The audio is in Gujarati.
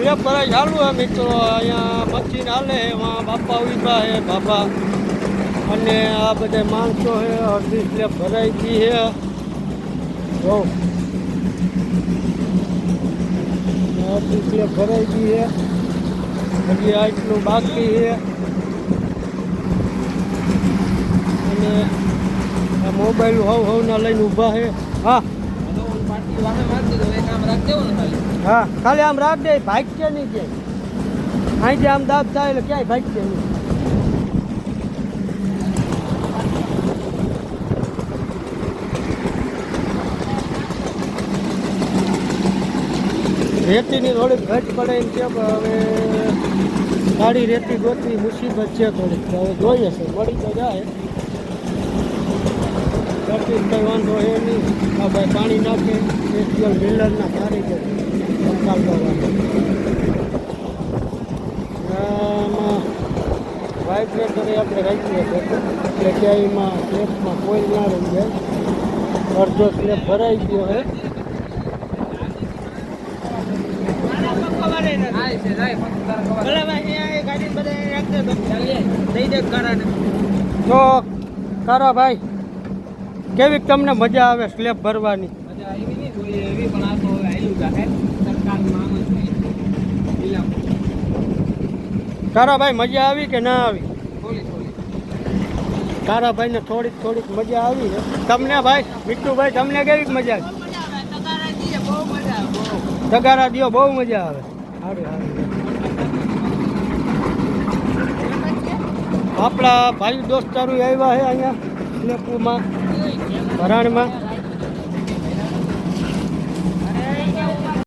સ્લેબ ભરાઈ ચાલુ હે મિત્રો. અહીંયા મશીન હાલે એમાં બાપા ઉભા હે બાપા અને આ બધા માણસો છે. અડધી સ્લેબ ભરાઈ ગઈ છે. જો અડધી સ્લેબ ભરાઈ ગઈ છે. હજી આટલું બાકી છે. અને આ મોબાઈલ હવના લઈને ઊભા છે. હા હા ખાલી આમ રાખ દે. ભાગ છે નહીં ક્યાંય. અહીંથી આમ દાબ થાય એટલે ક્યાંય ભાગ છે નહીં. રેતીની થોડીક ઘટ પડે એમ છે. હવે સારી રેતી ગોતવી મુસીબત છે થોડીક. હવે જોઈએ છે મળી તો જાય. કંઈ વાંધો એ નહીં. આ ભાઈ પાણી નાખે સ્પેશિયલ મિલરના સારી છે સંભાળ કરવાનું. આમાં વાઇબ્રેટર આપણે રાખીએ એટલે ક્યાંયમાં સ્લેબમાં કોઈ ના રહી જાય. અડધો સ્લેબ ભરાઈ ગયો છે. તો કારા ભાઈ કેવી તમને મજા આવે સ્લેબ ભરવાની? કારાભાઈ મજા આવી કે ના આવી? કારાભાઈને થોડીક મજા આવી છે. તમને ભાઈ મીઠુભાઈ તમને કેવી મજા આવી? તગારા દિયો બહુ મજા આવે. સારું સારું. આપણા ભાઈ દોસ્તારો આવ્યા છે અહીંયા સ્લેબમાં ભરાણમાં.